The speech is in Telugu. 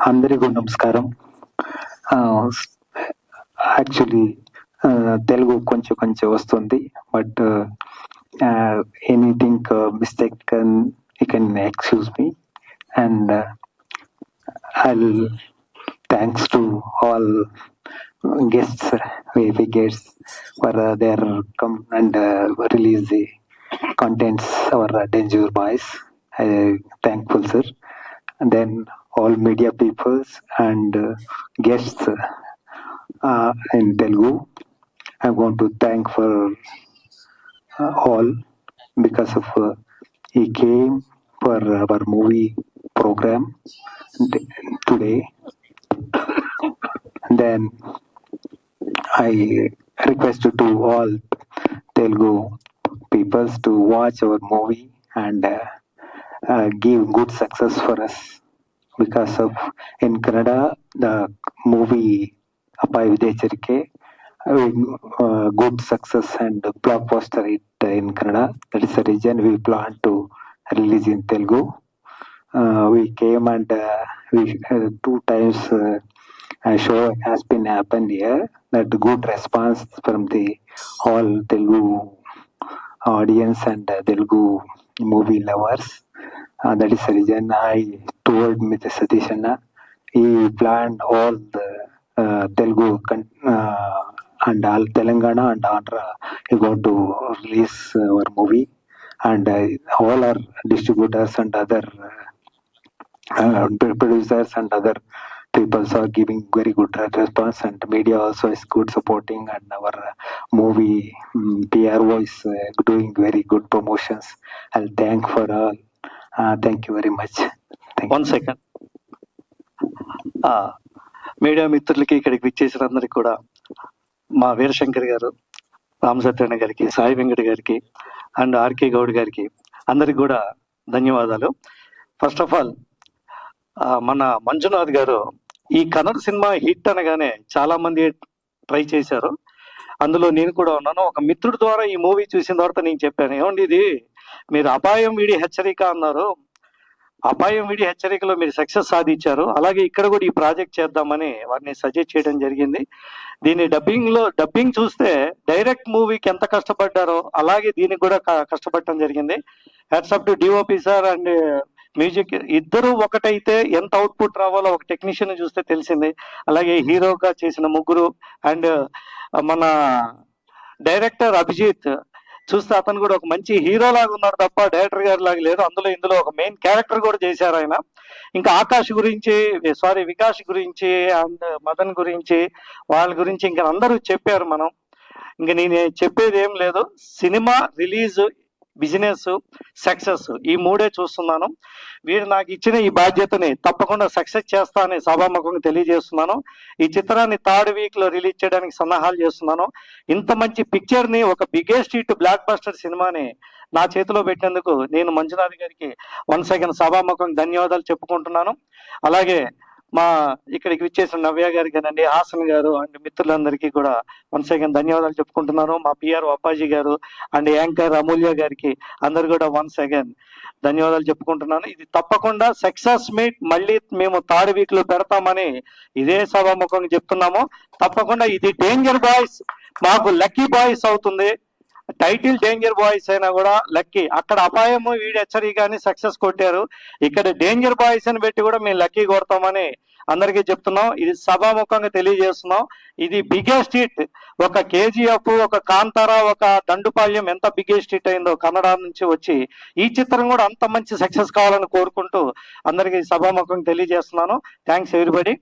అందరికీ నమస్కారం. యాక్చువల్లీ తెలుగు కొంచెం కొంచెం వస్తుంది. But anything mistake you can excuse me. And I'll thanks to all guests, VP guests for their come and release the contents our Danger Boys. I thankful, sir. And then all media peoples and guests in Telugu. I want to thank for all because of he came for our movie program today. And then I request to all Telugu peoples to watch our movie and give good success for us, because of in Canada the movie Appai Videcharike good success and blockbuster it in Canada. That is the reason we plan to release in Telugu. We came and we 2 times show has been happened here. That good response from the all Telugu audience and Telugu movie lovers. That is the reason I told Mr. Satish Anna, he planned all the Telugu and all Telangana and Andhra, he got to release our movie, and all our distributors and other producers and other people are giving very good response, and media also is good supporting, and our movie PRO is doing very good promotions. I'll thank for all. Thank you very much. One second. Media మిత్రులకి ఇక్కడికి విచ్చేసిన అందరికి కూడా మా వీరశంకర్ గారు, రామసత్యనారాయణ గారికి, సాయి వెంకట గారికి అండ్ ఆర్కే గౌడ్ గారికి అందరికి కూడా ధన్యవాదాలు. ఫస్ట్ ఆఫ్ ఆల్ మన మంజునాథ్ గారు ఈ కన్నడ సినిమా హిట్ అనగానే చాలా మంది ట్రై చేశారు, అందులో నేను కూడా ఉన్నాను. ఒక మిత్రుడి ద్వారా ఈ మూవీ చూసిన తర్వాత నేను చెప్పాను, ఏమండి ఇది మీరు అపాయం వీడి హెచ్చరిక అన్నారు, అపాయం వీడి హెచ్చరికలో మీరు సక్సెస్ సాధించారు, అలాగే ఇక్కడ కూడా ఈ ప్రాజెక్ట్ చేద్దామని వారిని సజెస్ట్ చేయడం జరిగింది. దీన్ని డబ్బింగ్ చూస్తే డైరెక్ట్ మూవీకి ఎంత కష్టపడ్డారో అలాగే దీనికి కూడా కష్టపడటం జరిగింది. Hats off to DOP sir and music, ఇద్దరు ఒకటైతే ఎంత అవుట్పుట్ రావాలో ఒక టెక్నీషియన్ చూస్తే తెలిసింది. అలాగే హీరోగా చేసిన ముగ్గురు అండ్ మన డైరెక్టర్ అభిజిత్ చూస్తే అతను కూడా ఒక మంచి హీరో లాగా ఉన్నాడు తప్ప డైరెక్టర్ గారి లాగా లేదు. ఇందులో ఒక మెయిన్ క్యారెక్టర్ కూడా చేశారు ఆయన. ఇంకా ఆకాష్ గురించి, వికాస్ గురించి అండ్ మదన్ గురించి, వాళ్ళ గురించి ఇంకా అందరూ చెప్పారు. మనం ఇంకా నేను చెప్పేది ఏం లేదు. సినిమా రిలీజ్, బిజినెస్, సక్సెస్ ఈ మూడే చూస్తున్నాను. వీరు నాకు ఇచ్చిన ఈ బాధ్యతని తప్పకుండా సక్సెస్ చేస్తానని సభాముఖంగా తెలియజేస్తున్నాను. ఈ చిత్రాన్ని 3rd వీక్ లో రిలీజ్ చేయడానికి సన్నాహాలు చేస్తున్నాను. ఇంత మంచి పిక్చర్ ని, ఒక బిగ్గెస్ట్ హిట్ బ్లాక్ బస్టర్ సినిమాని నా చేతిలో పెట్టినందుకు నేను మంజునాథ్ గారికి వన్స్ అగైన్ సభాముఖంగా ధన్యవాదాలు చెప్పుకుంటున్నాను. అలాగే మా ఇక్కడికి విచ్చేసిన నవ్య గారు కానండి, హాసన్ గారు అండ్ మిత్రులందరికీ కూడా వన్స్ అగైన్ ధన్యవాదాలు చెప్పుకుంటున్నాను. మా పిఆర్ అప్పాజీ గారు అండ్ యాంకర్ అమూల్య గారికి అందరు కూడా వన్స్ అగైన్ ధన్యవాదాలు చెప్పుకుంటున్నాను. ఇది తప్పకుండా సక్సెస్ మీట్ మళ్ళీ మేము 3rd వీక్ లో పెడతామని ఇదే సభాముఖంగా చెప్తున్నాము. తప్పకుండా ఇది డేంజర్ బాయ్స్ మాకు లక్కీ బాయ్స్ అవుతుంది. టైటిల్ డేంజర్ బాయ్స్ అయినా కూడా లక్కీ. అక్కడ అపాయము వీడి హెచ్చరికని సక్సెస్ కొట్టారు, ఇక్కడ డేంజర్ బాయ్స్ అని పెట్టి కూడా మేము లక్కీ కొడతామని అందరికీ చెప్తున్నాం. ఇది సభాముఖంగా తెలియజేస్తున్నాం. ఇది బిగ్గెస్ట్ హిట్. ఒక కేజీఎఫ్, ఒక కాంతారా, ఒక దండుపాళ్యం ఎంత బిగ్గెస్ట్ హిట్ అయిందో కన్నడ నుంచి వచ్చి, ఈ చిత్రం కూడా అంత మంచి సక్సెస్ కావాలని కోరుకుంటూ అందరికీ సభాముఖంగా తెలియజేస్తున్నాను. Thanks everybody.